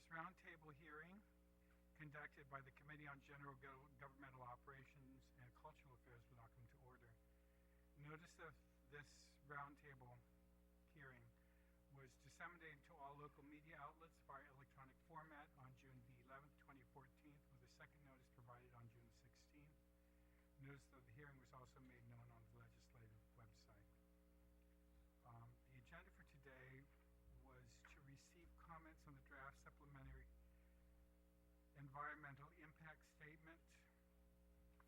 this roundtable hearing conducted by the Committee on General Governmental Operations and Cultural Affairs will now come to order. Notice of this roundtable hearing was disseminated to all local media outlets via electronic format on June the 11th, 2014, with a second notice provided on June 16th. Notice of the hearing was also made known on the legislative website. The agenda for today was to receive comments on the draft supplementary environmental impact statement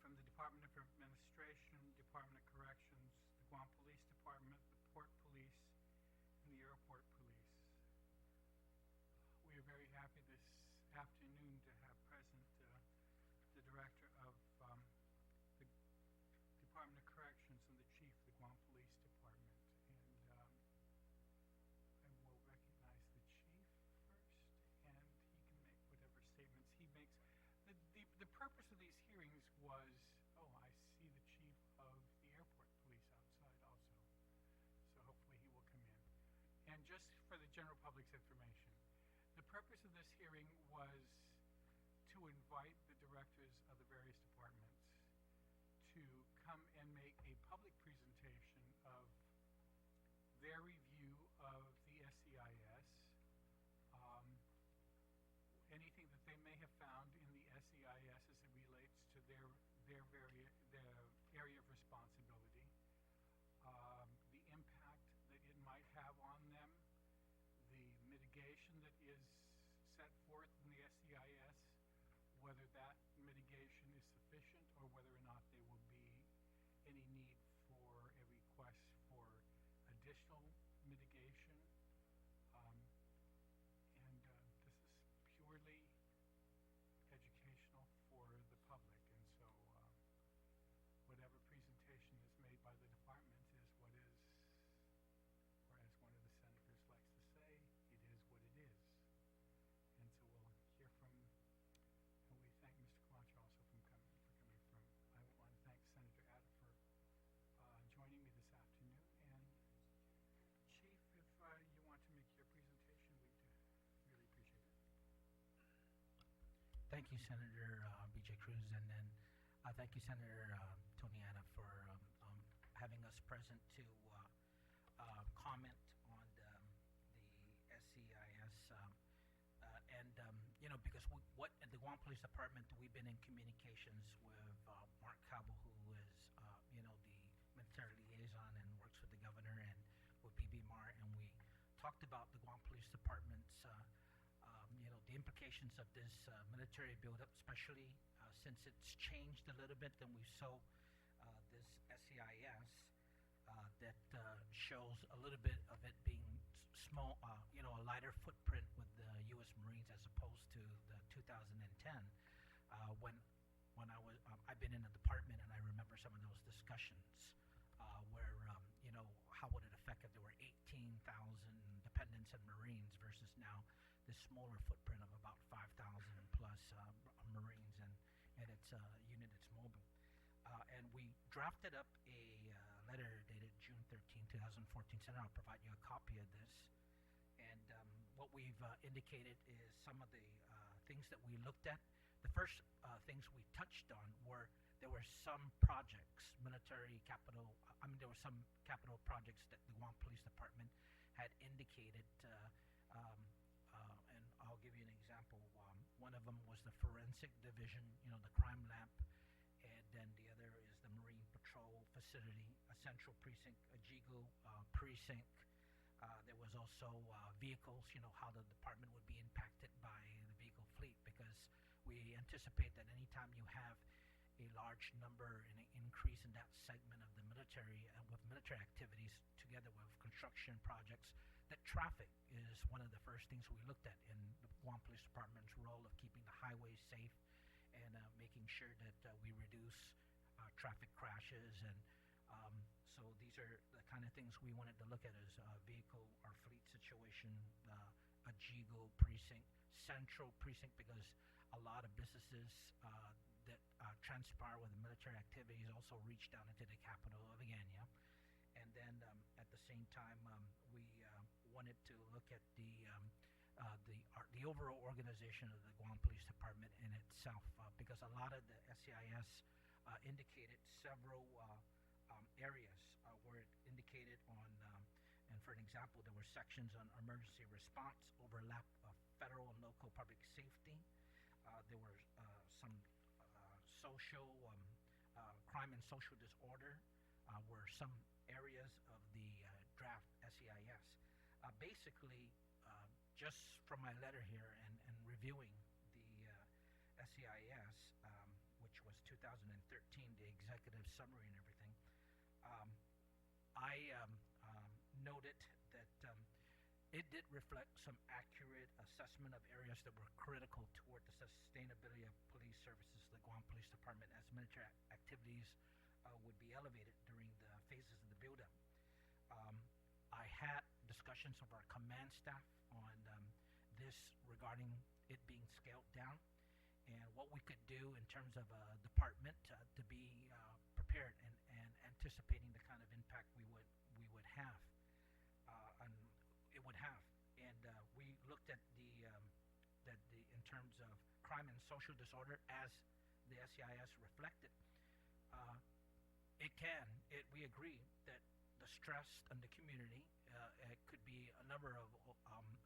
from the Department of Administration, Department of Corrections, the Guam Police Department, the Port Police, and the Airport Police. We are very happy this afternoon to have present the Director of the Department of Corrections and the Chief of the Guam Police Department. And I will recognize the Chief first, and he can make whatever statements he makes. The purpose of these hearings was, I see the Chief of the Airport Police outside also, so hopefully he will come in. And just for the general public's information, the purpose of this hearing was to invite the directors of the various departments to come and make a public presentation of their review of the SEIS, anything that they may have found in the SEIS as it relates to their area of responsibility, the impact that it might have on them, the mitigation that is set forth in the SEIS, whether that mitigation is sufficient or whether or not there will be any need for a request for additional mitigation. This is purely educational for the public, and so whatever presentation is made by the department is what is, or as one of the senators likes to say, it is what it is. And so we'll hear from, and we thank Mr. Camacho also for coming from. I want to thank Senator Adda for joining me this afternoon. And Chief, if you want to make your presentation, we'd really appreciate it. Thank you, Senator B.J. Cruz, and then thank you, Senator Tony Anna, for having us present to comment on the SEIS. Because what at the Guam Police Department, we've been in communications with Mark Cabo, who is, the military liaison and works with the governor, and with BBMAR, and we talked about the Guam Police Department's, the implications of this military buildup, especially since it's changed a little bit. Then we saw this SEIS that shows a little bit of it being small, a lighter footprint with the U.S. Marines as opposed to the 2010. When I've been in the department, and I remember some of those discussions where, how would it affect if there were 18,000 dependents and Marines versus now this smaller footprint of about 5,000 plus Marines, and it's a unit that's mobile. And we drafted up a letter dated June 13, 2014. Senator, I'll provide you a copy of this. And what we've indicated is some of the things that we looked at. The first things we touched on were there were some projects, military capital, there were some capital projects that the Guam Police Department had indicated, and I'll give you an example. One of them was the Forensic Division, the crime lab, and then the other is the Marine Patrol Facility, a Central Precinct, a JIGO precinct. There was also vehicles, how the department would be impacted by the vehicle fleet, because we anticipate that anytime you have a large number and an increase in that segment of the military, with military activities together with construction projects, that traffic is one of the first things we looked at in the Guam Police Department's role of keeping the highways safe and making sure that we reduce traffic crashes. And so these are the kind of things we wanted to look at as vehicle or fleet situation, a JIGO precinct, Central Precinct, because a lot of businesses that transpire with the military activities also reach down into the capital of Agana. And then at the same time, we wanted to look at the overall organization of the Guam Police Department in itself, because a lot of the SCIS indicated several areas where it indicated on, and for an example, there were sections on emergency response, overlap of federal and local public safety. There were some social crime and social disorder were some areas of the draft SEIS. Basically, just from my letter here and reviewing the SEIS, which was 2013, the executive summary and everything, I noted that it did reflect some accurate assessment of areas that were critical toward the sustainability of police services, the Guam Police Department, as military activities would be elevated during the phases of the buildup. I had discussions of our command staff on this regarding it being scaled down and what we could do in terms of a department to be prepared and anticipating the kind of impact we would have. And it would have. And we looked at the in terms of crime and social disorder as the SEIS reflected. We agree that the stress on the community it could be a number of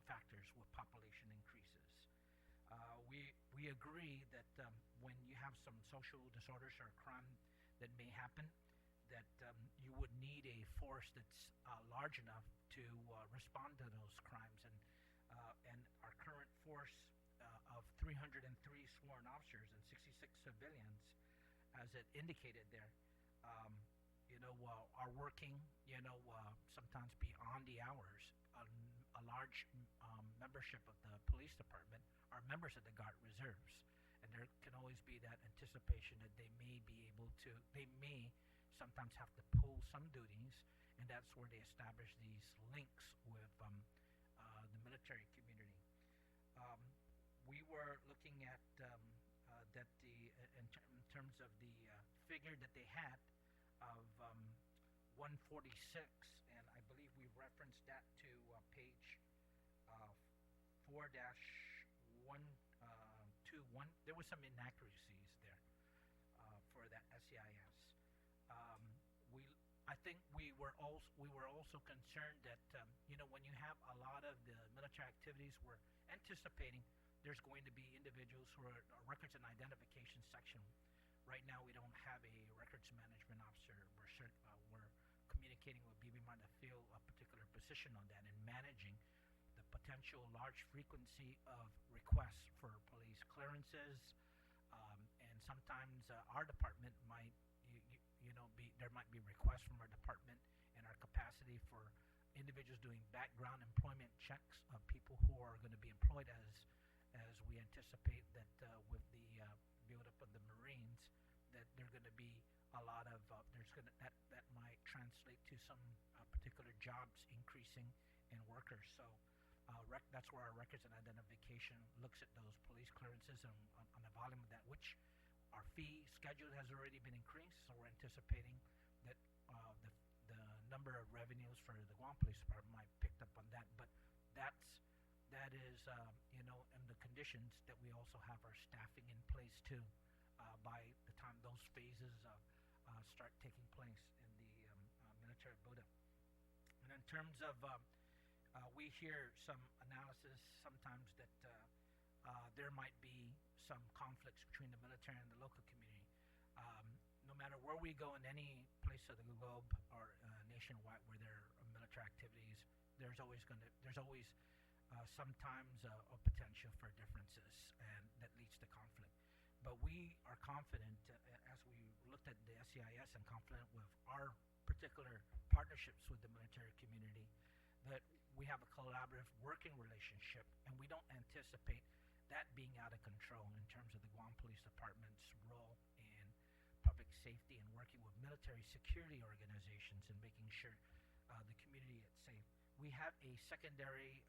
factors with population increases. We agree that when you have some social disorders or crime that may happen, that you would need a force that's large enough to respond to those crimes, and our current force of 303 sworn officers and 66 civilians, as it indicated there, are working, sometimes beyond the hours. A large membership of the police department are members of the Guard Reserves, and there can always be that anticipation that they may sometimes have to pull some duties, and that's where they establish these links with the military community. We were looking at that in terms of the figure that they had of 146, and I believe we referenced that to page 4-121. There was some inaccuracies there for that SEIS. I think we were also concerned that when you have a lot of the military activities, we're anticipating there's going to be individuals who are records and identification section. Right now, we don't have a records management officer. We're communicating with BB to fill a particular position on that and managing the potential large frequency of requests for police clearances, and sometimes our department might there might be requests from our department and our capacity for individuals doing background employment checks of people who are going to be employed as we anticipate that with the buildup of the Marines, that there are going to be a lot of that might translate to some particular jobs increasing in workers. So that's where our records and identification looks at those police clearances and on the volume of that, which our fee schedule has already been increased, so we're anticipating that the number of revenues for the Guam Police Department might pick up on that. But that is in the conditions that we also have our staffing in place too by the time those phases start taking place in the military buildup. And in terms of we hear some analysis sometimes that there might be some conflicts between the military and the local community. No matter where we go in any place of the globe or nationwide where there are military activities, there's always sometimes a potential for differences, and that leads to conflict. But we are confident, as we looked at the SEIS, and confident with our particular partnerships with the military community, that we have a collaborative working relationship, and we don't anticipate that being out of control in terms of the Guam Police Department's role in public safety and working with military security organizations and making sure the community is safe. We have a secondary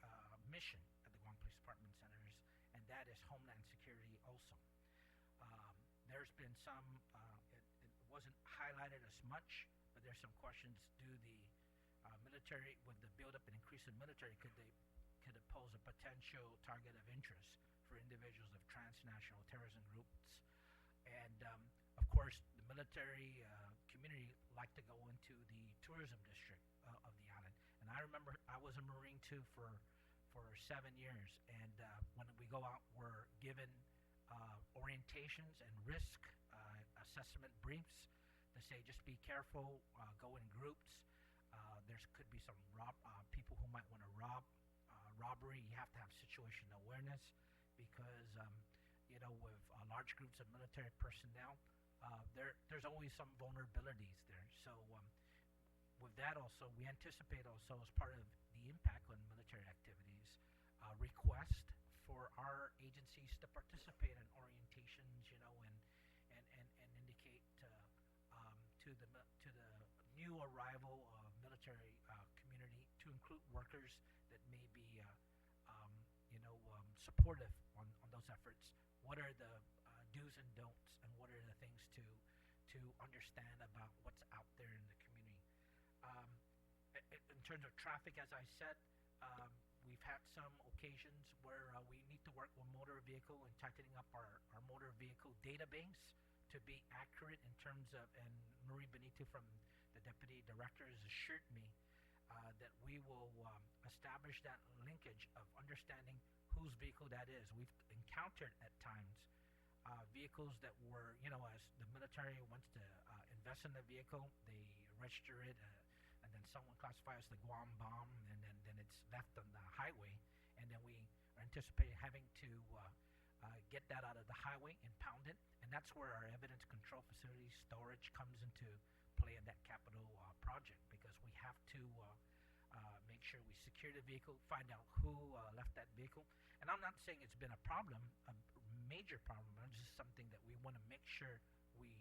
mission at the Guam Police Department centers, and that is Homeland Security also. There's been some, it wasn't highlighted as much, but there's some questions, do the military, with the buildup and increase in military, could it pose a potential potential target of interest for individuals of transnational terrorism groups. And of course, the military community like to go into the tourism district of the island. And I remember I was a Marine too for 7 years. And when we go out, we're given orientations and risk assessment briefs to say just be careful, go in groups. There could be some people who might want to robbery. You have to have situation awareness because with large groups of military personnel, there's always some vulnerabilities there. So with that also, we anticipate also as part of the impact on military activities, request for our agencies to participate in orientations, and indicate to the new arrival of military community to include workers that may be supportive on those efforts. What are the do's and don'ts, and what are the things to understand about what's out there in the community? In terms of traffic, as I said, we've had some occasions where we need to work with motor vehicle and tightening up our motor vehicle database to be accurate in terms of, and Marie Benito from the Deputy Director has assured me that we will establish that linkage of understanding whose vehicle that is. We've encountered at times vehicles that were, as the military wants to invest in the vehicle, they register it, and then someone classifies the Guam bomb, and then it's left on the highway, and then we are anticipating having to get that out of the highway, impound it, and that's where our evidence control facility storage comes into play in that capital project, because we have to make sure we secure the vehicle, find out who left that vehicle. And I'm not saying it's been a problem, a major problem, but it's just something that we want to make sure we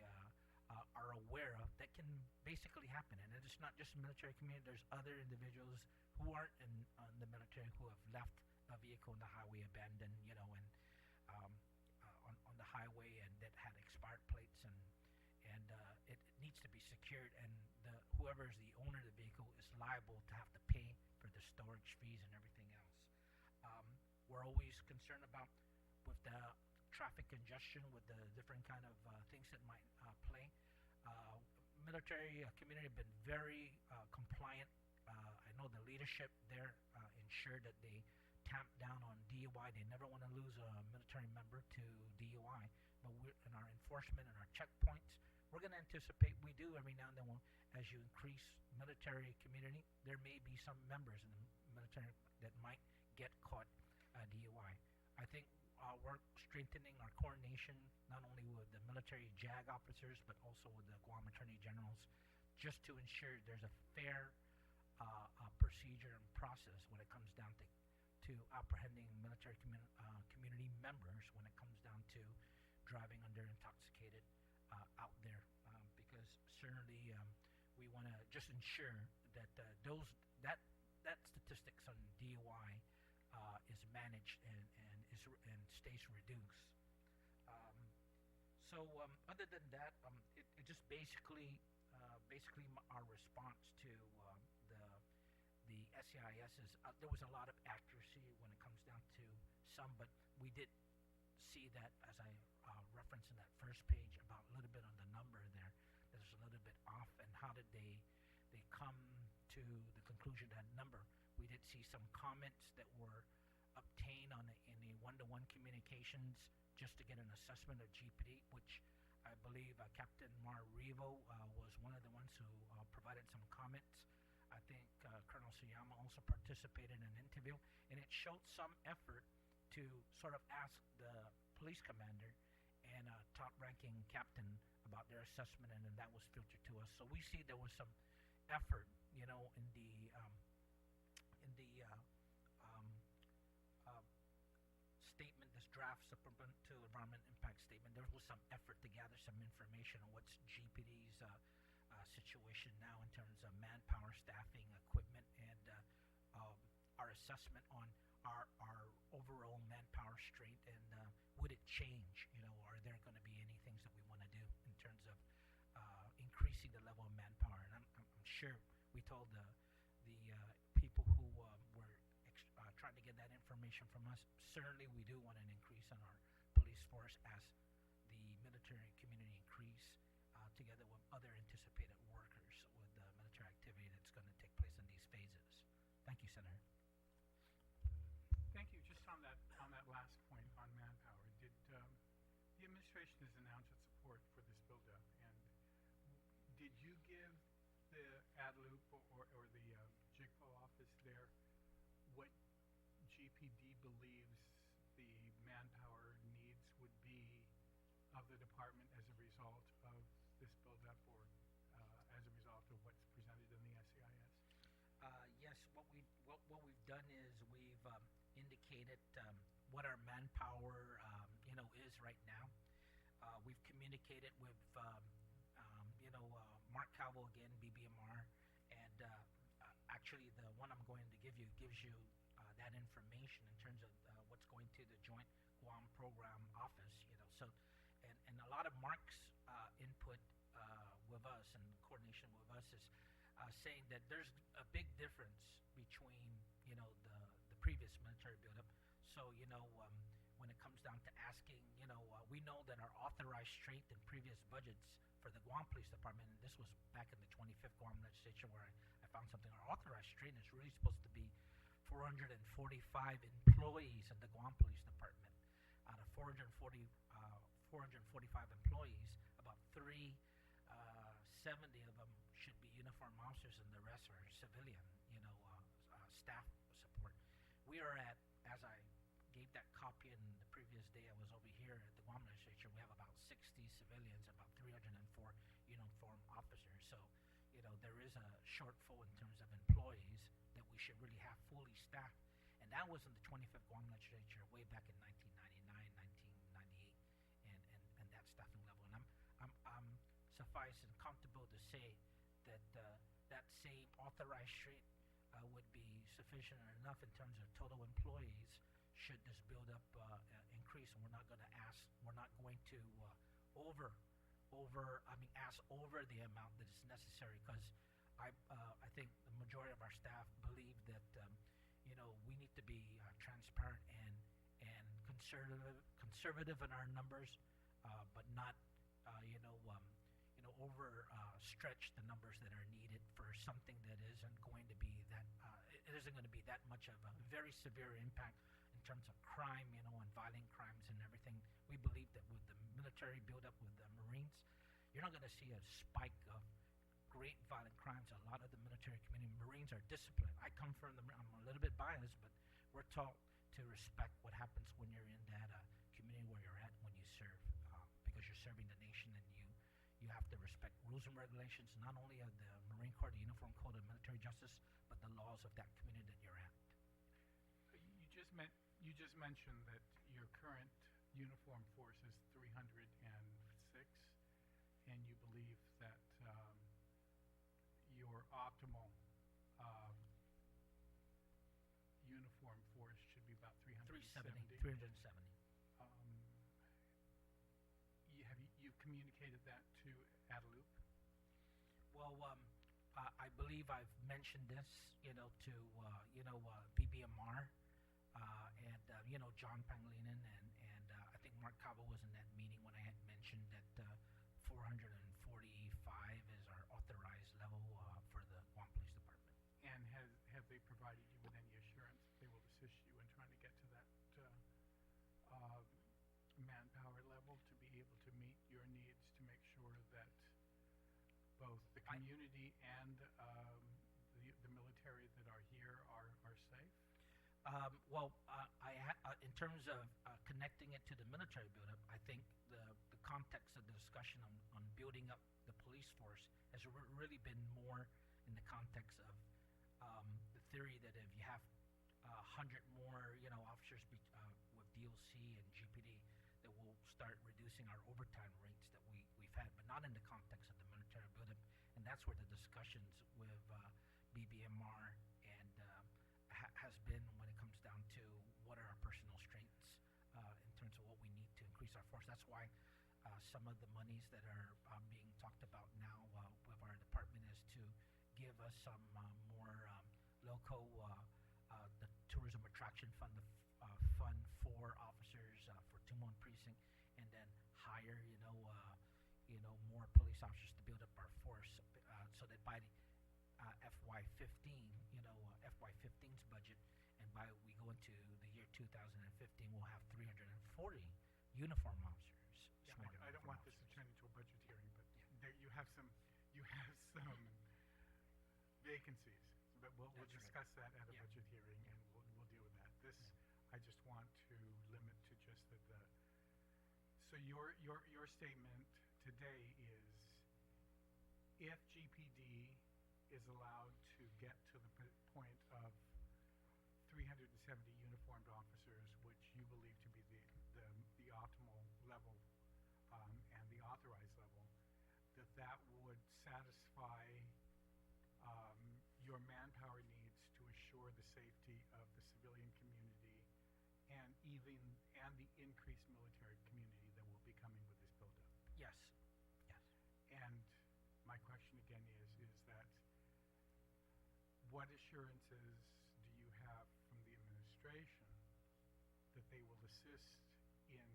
are aware of that can basically happen. And it's not just the military community. There's other individuals who aren't in the military who have left a vehicle on the highway abandoned, and on the highway, and that had expired plates, and it needs to be secured, and whoever is the owner of the vehicle is liable to have to pay for the storage fees and everything else. We're always concerned about with the traffic congestion, with the different kind of things that might play. Military community have been very compliant. I know the leadership there ensured that they tamp down on DUI. They never want to lose a military member to DUI. But in our enforcement and our checkpoints, we're going to anticipate, we do every now and then, as you increase military community, there may be some members in the military that might get caught DUI. I think we're strengthening our coordination not only with the military JAG officers, but also with the Guam Attorney Generals, just to ensure there's a fair procedure and process when it comes down to apprehending military community members when it comes down to driving under intoxicated out there, because certainly we want to just ensure that that statistics on DUI is managed and stays reduced. So other than that, it just basically our response to the SCIS is there was a lot of accuracy when it comes down to some, but we did see that, as I referenced in that first page, about a little bit on the number there, there's a little bit off. And how did they come to the conclusion that number? We did see some comments that were obtained in the one-to-one communications just to get an assessment of GPD, which I believe Captain Mar Revo was one of the ones who provided some comments. I think Colonel Suyama also participated in an interview, and it showed some effort to sort of ask the police commander and top-ranking captain about their assessment, and then that was filtered to us. So we see there was some effort, in the statement, this draft supplement to environment impact statement. There was some effort to gather some information on what's GPD's situation now in terms of manpower, staffing, equipment, and our assessment on our overall manpower strength, and would it change? Are there going to be any things that we want to do in terms of increasing the level of manpower? And I'm sure we told the people who were trying to get that information from us. Certainly, we do want an increase in our police force as the military community increase, together with other anticipated workers with the military activity that's going to take place in these phases. Thank you, Senator. Thank you. Just on that last point on manpower, did the administration has announced its support for this buildup, and did you give the ADLOOP or the JIGPO office there what GPD believes the manpower needs would be of the department as a result of this buildup, or as a result of what's presented in the SEIS? Yes, what we've done is we've indicated what our manpower is right now. We've communicated with Mark Calvo again, BBMR, and actually the one I'm going to give you gives you that information in terms of what's going to the Joint Guam Program Office. So and a lot of Mark's input with us and coordination with us is saying that there's a big difference between the previous military buildup. So when it comes down to asking, we know that our authorized strength in previous budgets for the Guam Police Department, and this was back in the 25th Guam legislature where I found something, our authorized strength is really supposed to be 445 employees in the Guam Police Department. Out of 445 employees, about 370 of them should be uniformed officers, and the rest are civilian, staff support. We are at, as I gave that copy in the previous day I was over here at the Guam legislature, we have about 60 civilians, about 304 uniformed officers. So, there is a shortfall in terms of employees that we should really have fully staffed. And that was in the 25th Guam legislature way back in 1999, 1998, and that staffing level. And I'm suffice and comfortable to say that that same authorized strength would be sufficient enough in terms of total employees should this buildup increase. And we're not going to ask ask over the amount that is necessary, because I think the majority of our staff believe that we need to be transparent and conservative in our numbers, but not stretch the numbers that are needed for something that isn't going to be that much of a very severe impact in terms of crime, and violent crimes and everything. We believe that with the military buildup with the Marines, you're not going to see a spike of great violent crimes. A lot of the military community, Marines are disciplined. I come from I'm a little bit biased, but we're taught to respect what happens when you're in that community where you're at when you serve, because you're serving the nation, and you have to respect rules and regulations, not only of the Marine Corps, the Uniform Code of Military Justice, but the laws of that community that you're at. You just mentioned that your current uniform force is 306, and you believe that your optimal uniform force should be about 370. 370. You've communicated that to ADLOOP? Well, I believe I've mentioned this, to BBMR, and John Pangilinan, and I think Mark Cabo was in that meeting when I had mentioned that 445 is our authorized level for the Guam Police Department. And have they provided you with any assurance that they will assist you in trying to get to that manpower level to be able to meet your needs, to make sure that both the community and the military that are here are safe? In terms of connecting it to the military buildup, I think the context of the discussion on building up the police force has really been more in the context of the theory that if you have 100 more, officers with DLC and GPD, that will start reducing our overtime rates that we've had, but not in the context of the military buildup. And that's where the discussions with BBMR and has been when it comes down to what are our personal strengths in terms of what we need to increase our force. That's why some of the monies that are being talked about now with our department is to give us some more local the tourism subtraction fund, fund for officers for Tumon precinct, and then hire, more police officers to build up our force, so that by the FY15, FY15's budget, and by we go into the year 2015, we'll have 340 uniform officers. Yeah, sworn I don't uniform want this to officers. turn into a budget hearing, but there you have some vacancies. But we'll That's right. discuss that at a Yeah. budget hearing, and we'll deal with that. This, I just want to limit to just the. So your statement today is, if GPD is allowed to get to the point of 370 uniformed officers, which you believe to be the optimal level, and the authorized level, that would satisfy your manpower needs to assure the safety of the civilian community, and the increased military community that will be coming with this buildup. Yes, yes. And my question again is that, what assurances do you have from the administration that they will assist in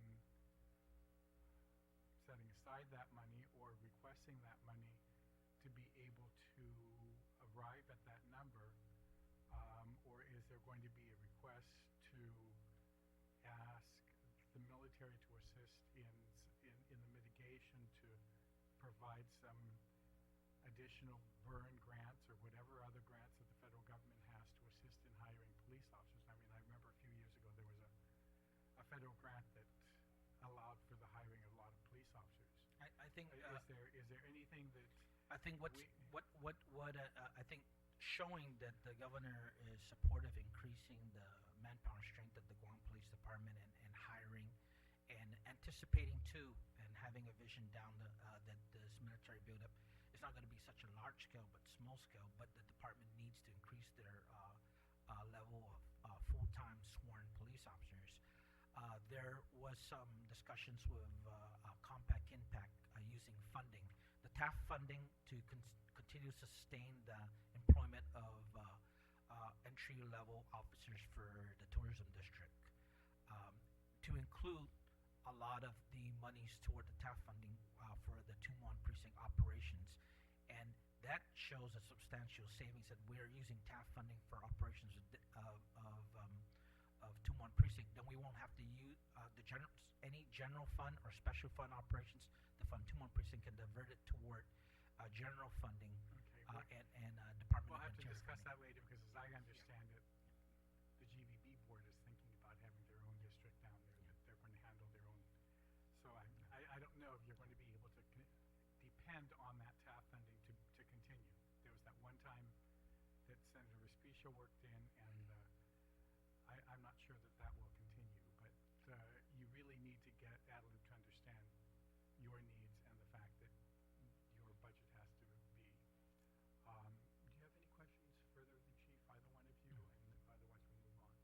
setting aside that money or requesting that money to be able to arrive at that number? Or is there going to be a request to ask the military to assist in the mitigation, to provide some additional burn grants or whatever other grants that the federal government has to assist in hiring police officers? I mean, I remember a few years ago there was a federal grant that allowed for the hiring of a lot of police officers. I think Is there anything that I think I think showing that the governor is supportive, increasing the manpower strength of the Guam Police Department, and hiring, and anticipating too, and having a vision down that this military buildup is not going to be such a large scale, but small scale. But the department needs to increase their level of full-time sworn police officers. There was some discussions with Compact Impact using funding, the TAF funding, to continue to sustain the employment of entry-level officers for the tourism district, to include a lot of the monies toward the TAF funding for the Tumon precinct operations. And that shows a substantial savings, that we're using TAF funding for operations of Tumon precinct. Then we won't have to use any general fund or special fund operations to fund Tumon precinct, and divert it toward general funding. Okay, and Department we'll of have to Interior discuss funding. that later, because as I understand it, the GVB board is thinking about having their own district down there, that they're going to handle their own. So I don't know if you're going to be able to depend on that TAF funding to continue. There was that one time that Senator Respicia worked in, and I'm not sure that will continue. But you really need to get Adeline to understand your needs and the fact that your budget has to be. Do you have any questions further than Chief, either one of you? And otherwise we'll move on.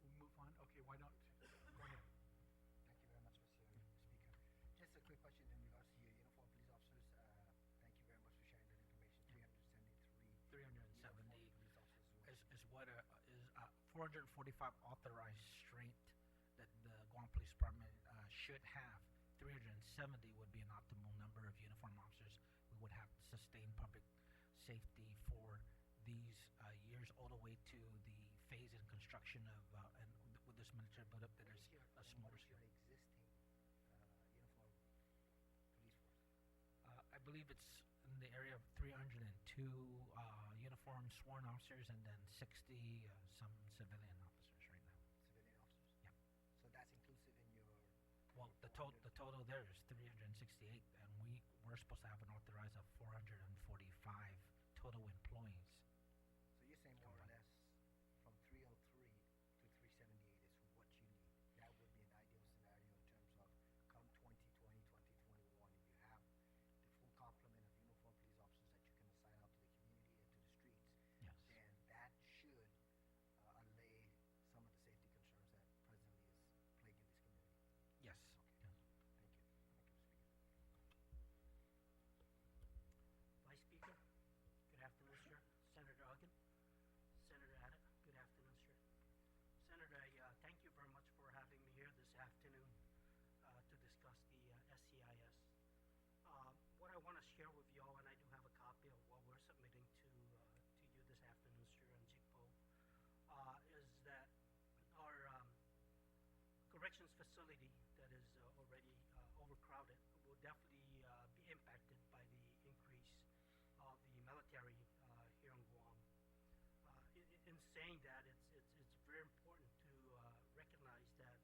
We'll move on? Okay, why don't, go ahead. Thank you very much, Mr. Speaker. Just a quick question in regards to your uniformed police officers. Thank you very much for sharing that information. 373 370 uniformed police officers. is what is 445 authorized strength that the Guam Police Department should have. 370 would be an optimal number of uniform officers we would have to sustain public safety for these years, all the way to the phase in construction of and with this military buildup that is a smaller What is scale. your existing uniformed police force? I believe it's in the area of 302 uniformed sworn officers, and then 60 some civilian officers right now. Civilian officers? Yeah. So that's inclusive in your... Well, the total there is 368, and we're supposed to have an authorized of 445 total employees. So you're saying more or less from 303 to 378 is what you need. That would be an ideal scenario in terms of come 2020, 2021, if you have the full complement of uniformed police officers that you can assign out to the community and to the streets, Yes. then that should allay some of the safety concerns that presently is plaguing this community. Yes. Yes. Thank you. Thank you, Mr. Speaker. Vice Speaker, good afternoon, Mr. facility that is already overcrowded will definitely be impacted by the increase of the military here in Guam. In saying that, it's very important to recognize that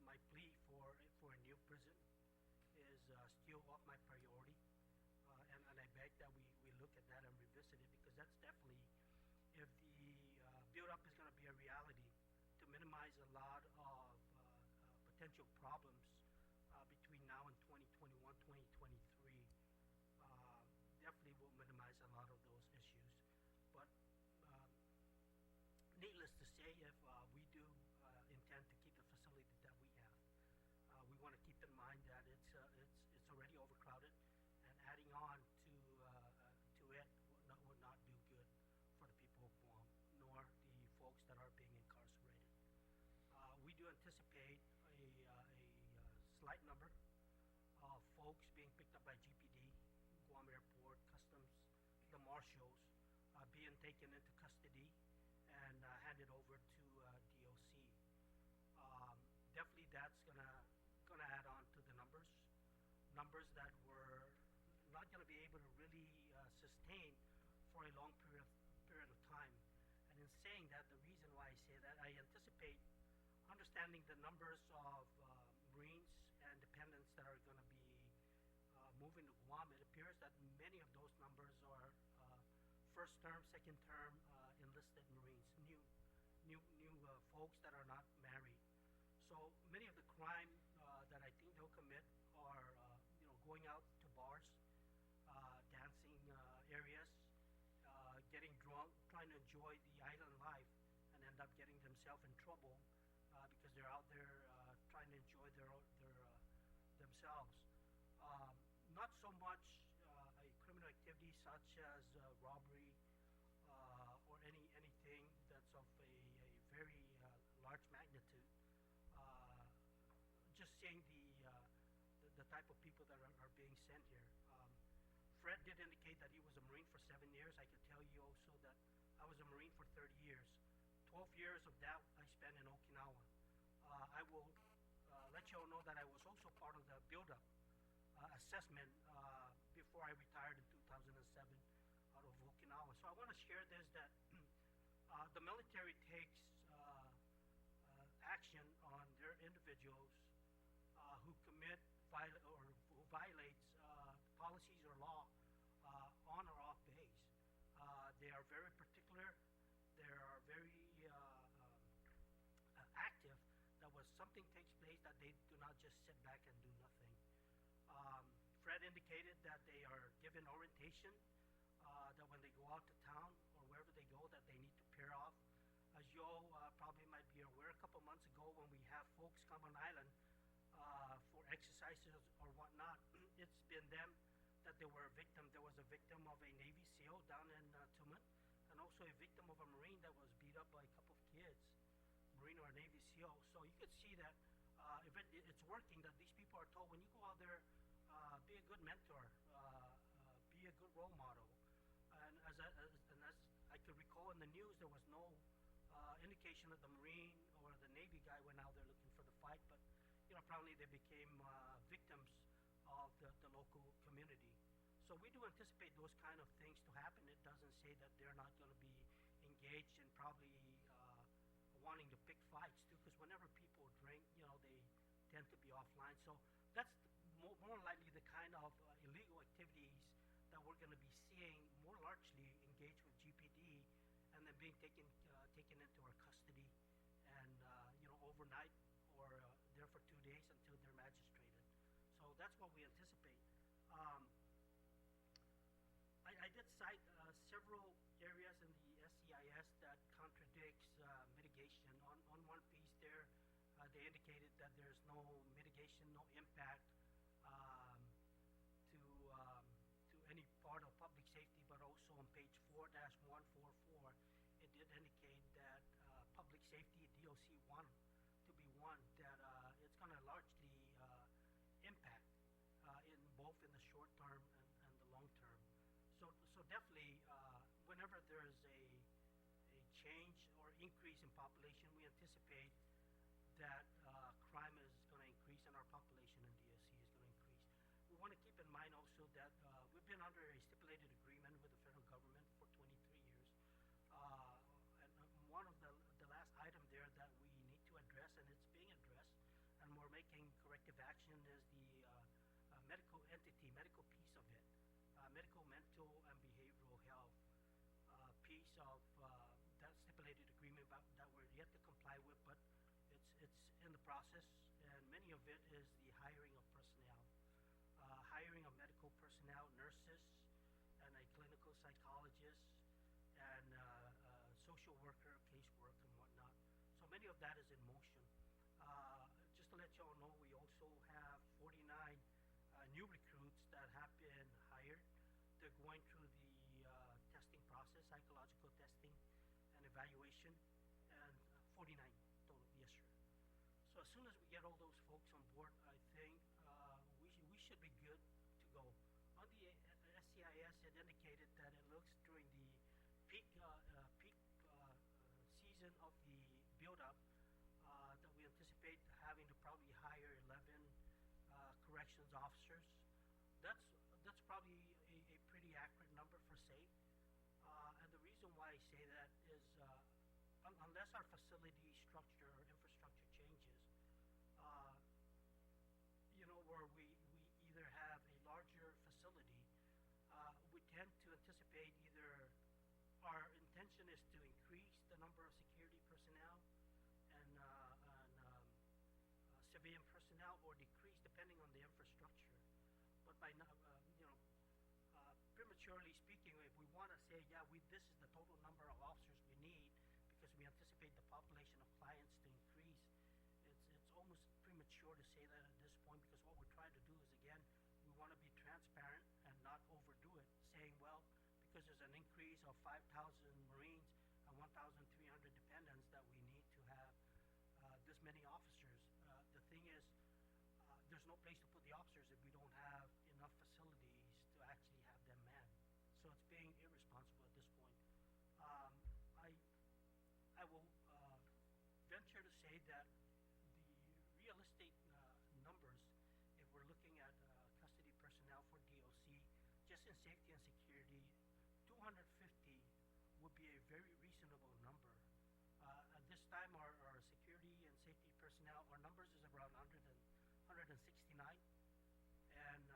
my plea for a new prison is still off my priority, and I beg that we look at that and revisit it, because that's definitely, if the build-up is going to be a reality, to minimize a lot of potential problems between now and 2021, 2023, definitely will minimize a lot of those issues. But needless to say, if we do intend to keep the facility that we have, we want to keep in mind that it's already overcrowded, and adding on to it would not do good for the people of Guam, nor the folks that are being incarcerated. We do anticipate a slight number of folks being picked up by GPD, Guam Airport, Customs, the marshals, being taken into custody and handed over to DOC. Definitely, that's gonna add on to the numbers that we're not gonna be able to really sustain for a long period of time. And in saying that, the reason why I say that, I anticipate, understanding the numbers of Marines and dependents that are going to be moving to Guam, it appears that many of those numbers are first term, second term enlisted Marines, new folks that are not married. So many of the crime that I think they'll commit are going out to bars, dancing areas, getting drunk, trying to enjoy the island life, and end up getting themselves in trouble because they're out there trying to enjoy themselves. Not so much a criminal activity such as robbery or anything that's of a very large magnitude. Just seeing the type of people that are being sent here. Fred did indicate that he was a Marine for 7 years. I can tell you also that I was a Marine for 30 years. 12 years of that I spent in Okinawa. I will let you all know that I was also part of the build-up assessment before I retired in 2007 out of Okinawa. So I want to share this, that the military takes action on their individuals who commit or who violates policies or law on or off base. They are very particular. They are very active, that when something takes place, that they do not just sit back and do nothing. Fred indicated that they are given orientation, that when they go out to town or wherever they go, that they need to pair off. As you all probably might be aware, a couple months ago when we have folks come on island for exercises or whatnot, it's been them that they were a victim. There was a victim of a Navy SEAL down in Tuman, and also a victim of a Marine that was beat up by a couple of kids, Marine or Navy SEAL. So you can see that if it's working, that these people are told, when you go out there, be a good mentor, be a good role model. And as I could recall in the news, there was no indication that the Marine or the Navy guy went out there looking for the fight, but probably they became victims of the local community. So we do anticipate those kind of things to happen. It doesn't say that they're not going to be engaged in probably wanting to pick fights too, because whenever people drink, they tend to be offline. So that's more likely the kind of illegal activities that we're going to be seeing more largely engaged with GPD, and then being taken into our custody, and overnight or there for 2 days until they're magistrated. So that's what we anticipate. I did cite several areas in the SCIS that contradicts mitigation. On one piece there, they indicated that there's no mitigation, no impact to any part of public safety, but also on page 4-144, it did indicate that public safety DOC 1 to be one that it's going to largely impact in both in the short term and the long term. So definitely, whenever there's a change or increase in population, we anticipate that crime is going to increase and our population in DSC is going to increase. We want to keep in mind also that we've been under a stipulated agreement with the federal government for 23 years. And one of the last item there that we need to address, and it's being addressed, and we're making corrective action, is the medical entity, medical piece of it, medical, mental, and behavioral health piece of that stipulated agreement that we're yet to comply with, but it's in the process, and many of it is the hiring of personnel, hiring of medical personnel, nurses, and a clinical psychologist, and social worker, casework, and whatnot. So many of that is in motion. Just to let you all know, we also have 49 new recruits that have been hired. They're going through the testing process, psychological testing and evaluation, and 49 total, yes sir. So as soon as we get all those folks on board, I think we should be good to go. On the SCIS, it indicated that it looks during the peak season of the build-up that we anticipate having to probably hire 11 corrections officers. That's probably a pretty accurate number for safe. And the reason why I say that is unless our facility structure or infrastructure changes, where we either have a larger facility, we tend to anticipate either our intention is to increase the number of security personnel and civilian personnel, or decrease depending on the infrastructure. But by prematurely speaking, if we want to say, yeah, this is the total number of officers we need because we anticipate the population of clients to increase, it's almost premature to say that at this point, because what we're trying to do is, again, we want to be transparent and not overdo it, saying, well, because there's an increase of 5,000 Marines and 1,300 dependents that we need to have this many officers. The thing is, there's no place to put the officers if we don't have enough facilities to actually have them manned. So it's being irresponsible at this point. I will venture to say that the realistic numbers, if we're looking at custody personnel for DOC, just in safety and security, 250 would be a very reasonable number. At this time, our security and safety personnel, our numbers is around 169 and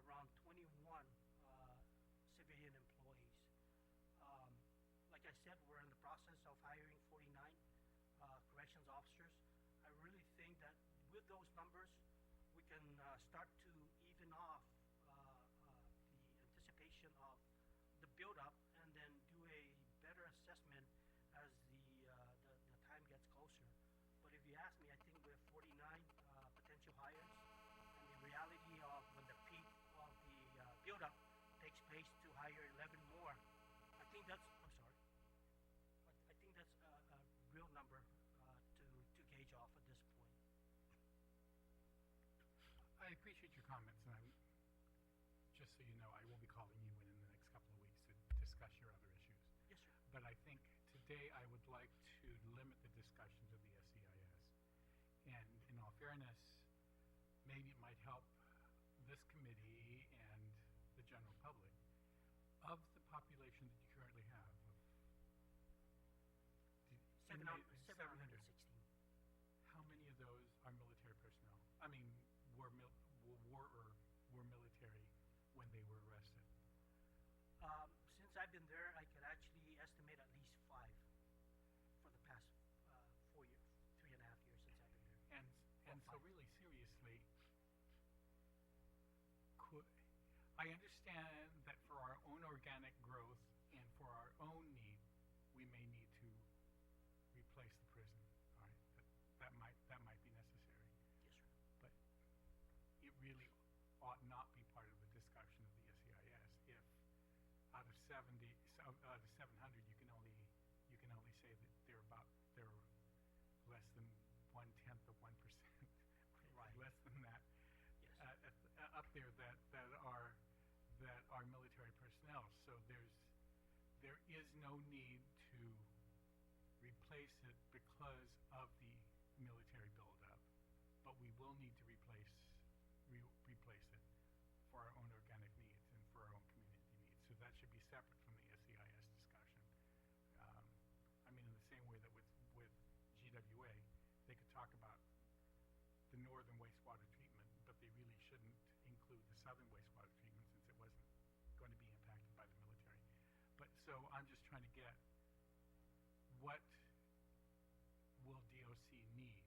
around 21 civilian employees. Like I said, we're in the process of hiring 49 corrections officers. I really think that with those numbers, we can start to even off the anticipation of the build-up, and then do a better assessment as the time gets closer. But if you ask me, I think we have 49 potential hires, and the reality of when the peak of the build-up takes place to hire 11 more, I think that's, I'm sorry, I think that's a real number to gauge off at this point. I appreciate your comments, and just so you know, I will be calling you in the next couple of weeks to discuss your other issues. Yes, sir. But I think today I would like to limit the discussion to the SCIS. And in all fairness, maybe it might help this committee and the general public, of the population that you currently have, of 716. how many of those are military personnel? I mean, were military when they were arrested? Since I've been there, I could actually estimate at least 5 for the past 4 years, 3.5 years since I've been there. And so really seriously, I understand that for our own organic growth and for our own need, we may need to replace the prison. All right, that might be necessary. Yes, sir. But it really ought not be part of the discussion of the SCIS if out of 700 you can only say that they're less than 1/10 of 1%, Right. less than that. Yes. Up there that are military personnel. So there is no need to replace it because of the military buildup. But for our own organic needs and for our own community needs. So that should be separate from the SEIS discussion. Um, I mean, in the same way that with GWA, they could talk about the northern wastewater treatment, but they really shouldn't include the southern wastewater treatment since it wasn't going to be impacted by the military. But so I'm just trying to get what will DOC need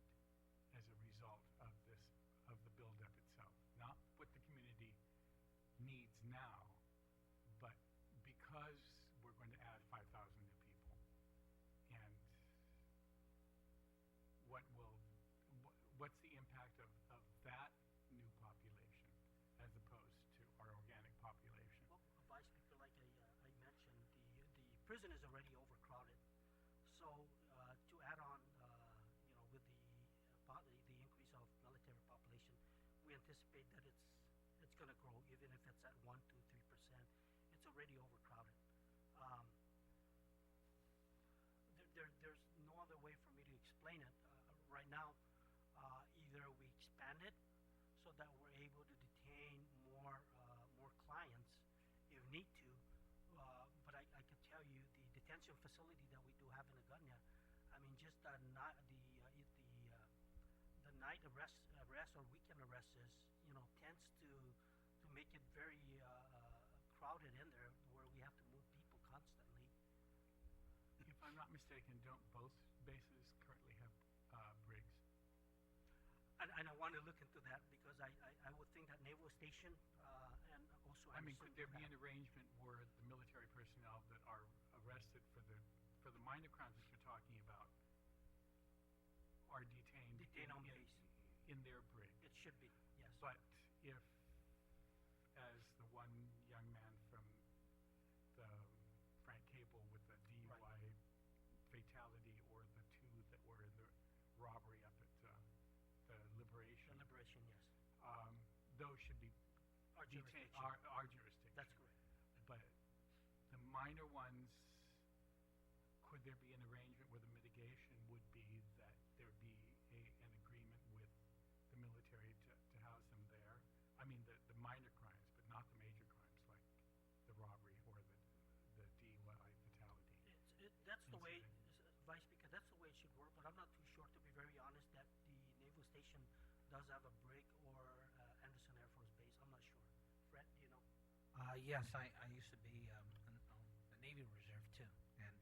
as a result of this, of the buildup itself, not what the community needs now, but because we're going to add 5,000 new people, and what's the impact of that new population as opposed to our organic population? Well, Vice Speaker, like I mentioned, the prison is already overcrowded. So to add on, with the increase of military population, we anticipate that it's going to grow, even if it's at 1, 2, 3%. It's already overcrowded. There's no other way for me to explain it. Right now, either we expand it so that we're able to detain more clients if need to. But I can tell you the detention facility that we do have in Agana, I mean, just the night arrest or weekend arrests tends to make it very crowded in there, where we have to move people constantly. If I'm not mistaken, don't both bases currently have brigs? And I want to look into that, because I would think that Naval Station and also I mean, Anderson could there do be have- an arrangement where the military personnel that are arrested for the minor crimes that you're talking about are detained Detained on base. in their brig? It should be, yes. But if, as the one young man from the Frank Cable with the DUI fatality, or the two that were in the robbery up at the Liberation, yes. those should be Our detained, jurisdiction. our jurisdiction. That's correct. But the minor ones, could there be an arrangement where the mitigation would be that there be an agreement with the military to house them there? I mean, the minor crimes, but not the major crimes like the robbery or the DUI fatality. That's the way, incident. Vice Speaker, that's the way it should work, but I'm not too sure, to be very honest, that the Naval Station does have a brig, or Anderson Air Force Base. I'm not sure. Fred, do you know? Yes, I used to be the Navy Reserve too, and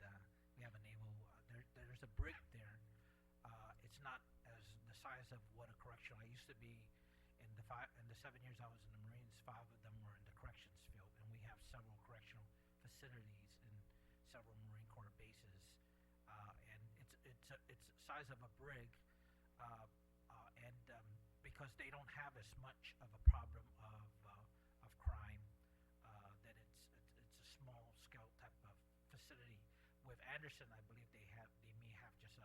we have a naval. There's a brig there. It's not as the size of what a correctional. I used to be in the 7 years I was in the Marines. 5 of them were in the corrections field, and we have several correctional facilities in several Marine Corps bases, and it's size of a brig, and because they don't have as much of a problem of crime, that it's a small scale type of facility. With Anderson, I believe they may have just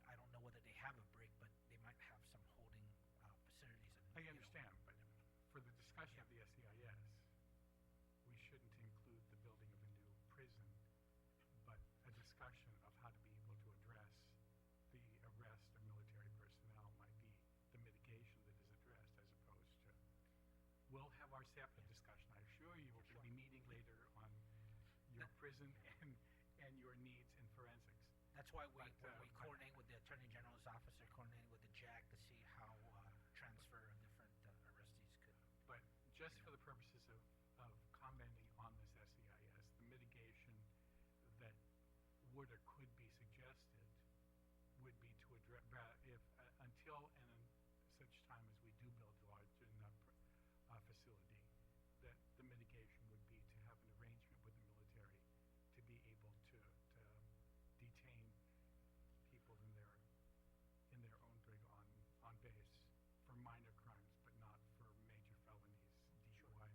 I don't know whether they have a brig, but they might have some holding facilities. And, I understand, but for the discussion of the SEIS, we shouldn't include the building of a new prison, but a discussion of how to be able to address the arrest of military personnel might be the mitigation that is addressed, as opposed to, we'll have our separate discussion. I assure you, we'll be meeting later on your prison and your needs in forensics. That's why we But, coordinate with the Attorney General's office, or coordinate with the JAG to see how transfer of different arrestees could. But just for the purposes of commenting on this SEIS, the mitigation that would or could be suggested would be to address, until and such time as we do build a large enough facility, that the mitigation would be to have an arrangement with the military to be able to detain people in their own brig on base for minor crimes, but not for major felonies, DUI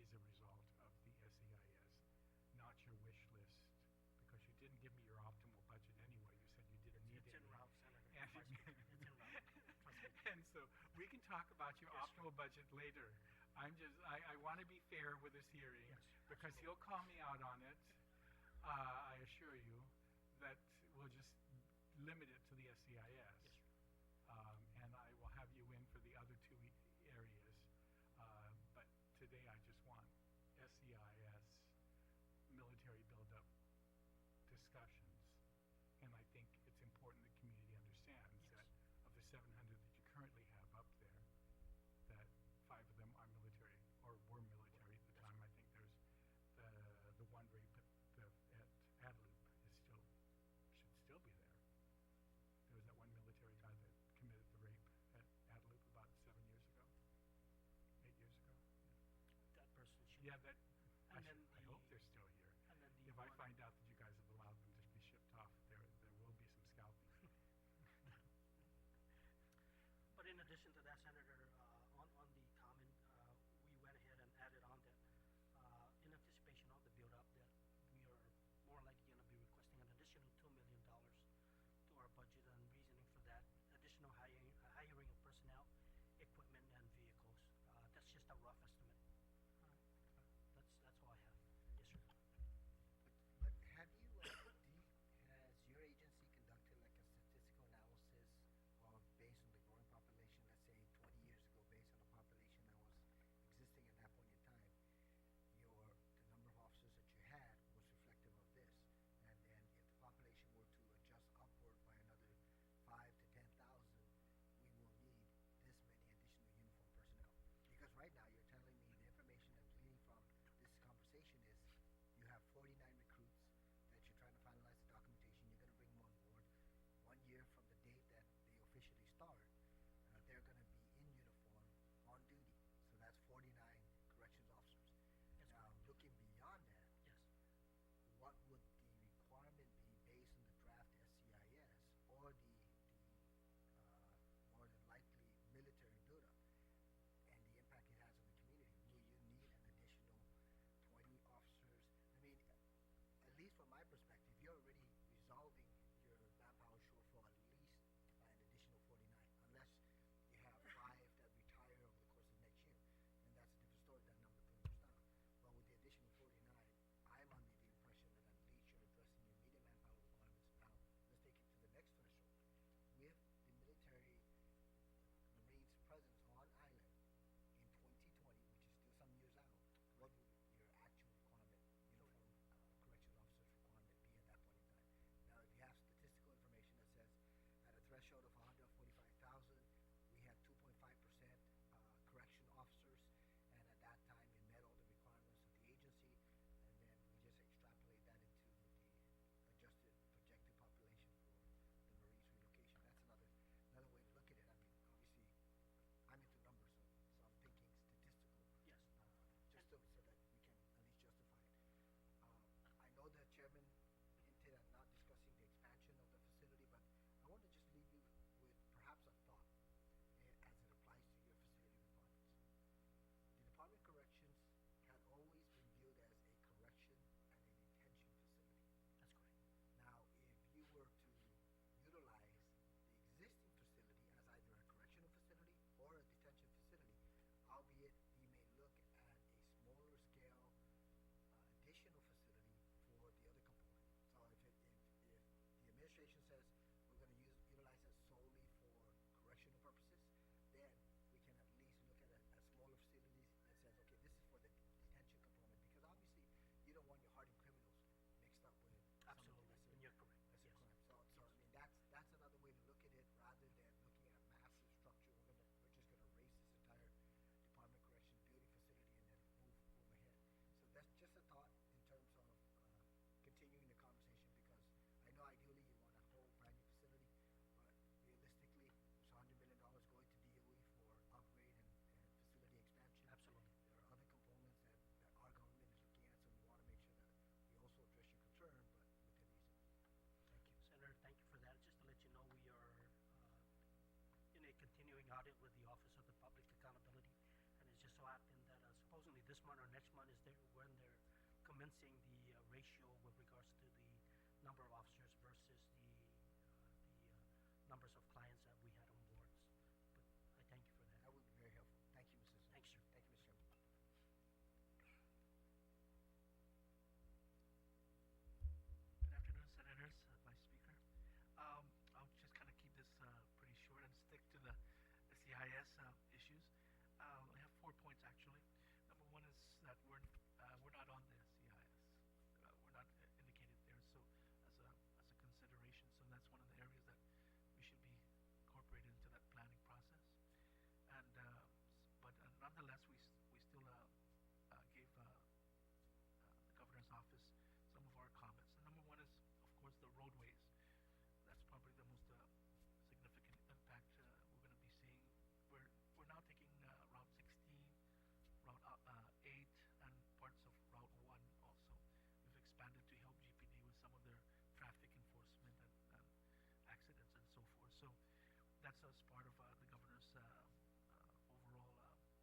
is a result of the SEIS, not your wish list, because you didn't give me your optimal budget anyway. You said you didn't need It's en any. route, Senator. And, Trust me. It's en route. Trust me. and so we can talk about your Yes, sir. optimal budget later. I want to be fair with this hearing Yes, because absolutely. he'll call me out on it. I assure you that we'll just limit it to the SEIS. Yes, sir. And I will have you in for the other two areas. But today I just want SEIS military buildup discussions. And I think it's important the community understands Yes. that of the 700 that you currently have up there, that 5 of them are military or were military at the time. I think there's the one rape at Adelup is still should still be there. There was that one military this month or next month is when they're commencing the ratio with regards to the number of officers versus the numbers of clients that we had on boards. But I thank you for that. That would be very helpful. Thank you, Mrs. Thanks, sir. Thank you, Mr. Chairman. Good afternoon, Senators, Vice Speaker. I'll just kind of keep this pretty short and stick to the CIS issues. I have 4 points actually. Number one is that we're not on the CIS. We're not indicated there, so as a consideration. So that's one of the areas that we should be incorporated into that planning process. And but nonetheless, we still gave the governor's office some of our comments. And number one is, of course, the roadways. That's probably the most significant impact we're going to be seeing. We're now taking Route 16, Route 8, and parts of Route 1 also. We've expanded to help GPD with some of their traffic enforcement and accidents and so forth. So that's as part of the governor's overall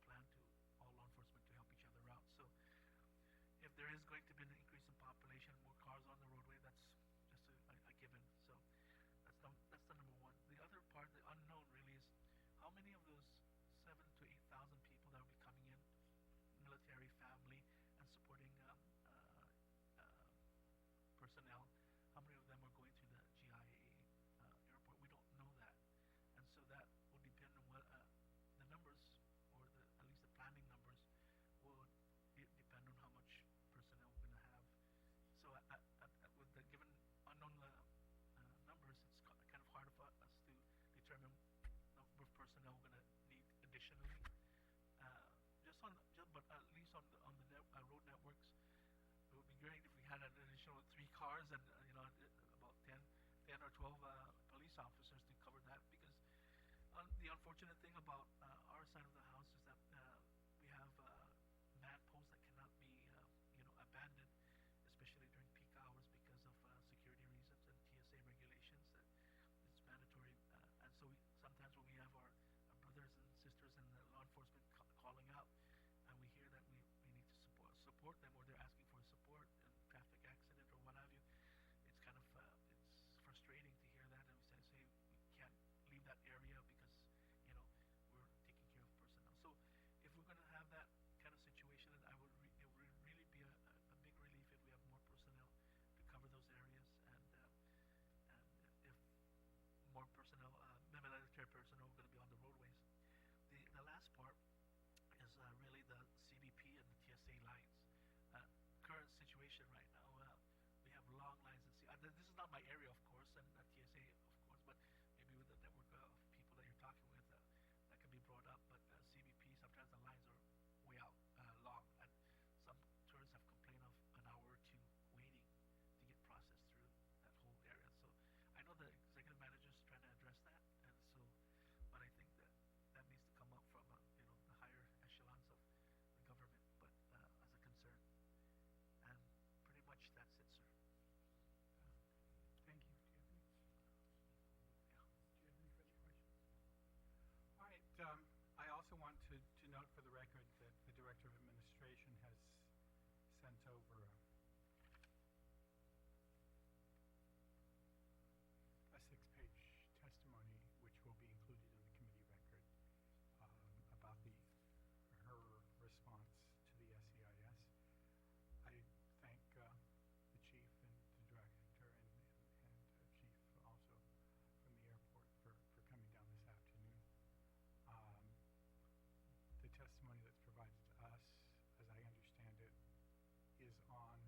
plan to all law enforcement to help each other out. So if there is going to be an increase in population, more cars on the roadway, that's just a given. So that's the number one. The other part, the unknown really, is how many of those 7,000 to 8,000 people that will be coming in, military, family, and supporting personnel, how many of them are going to the GIA airport? We don't know that, and so that will depend on what the numbers, or at least the planning numbers, will depend on how much personnel we're going to have. So with the given unknown numbers, it's kind of hard for us to determine number of personnel we're going to need additionally. But at least on the road networks, it would be great if we had an additional 3 cars and about 10 or 12 police officers to cover that. Because the unfortunate thing about our side of the house is that we have man posts that cannot be abandoned, especially during peak hours because of security reasons and TSA regulations that it's mandatory. And so sometimes when we have our brothers and sisters in the law enforcement calling out, and we hear that we need to support them, or they're asking for support in traffic accident or what have you, it's kind of it's frustrating to hear that, and we say we can't leave that area because we're taking care of personnel. So if we're going to have that kind of situation, then it would really be a big relief if we have more personnel to cover those areas, and if more personnel, military personnel, are going to be on the roadways. The last part is really the CBP and the TSA lines. Current situation right now, we have long lines at this is not my area, of course, and TSA, of course, but maybe with the network of people that you're talking with, that can be brought up. But CBP, sometimes the lines are way out long, and some tourists have complained of an hour or two waiting to get processed through that whole area. So I know the executive manager is trying to address that, and so, but I think that needs to come up from the higher echelons of the government, but as a concern. And pretty much that's it, sir. Thank you. Do you have any further questions? All right. I also want to note for the record that the Director of Administration has sent over a 6-page testimony, which will be included in the committee record, about her response to the SEIS. I thank the chief and the director and chief also from the airport for coming down this afternoon. The testimony that's provided to us, as I understand it, is on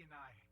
and I.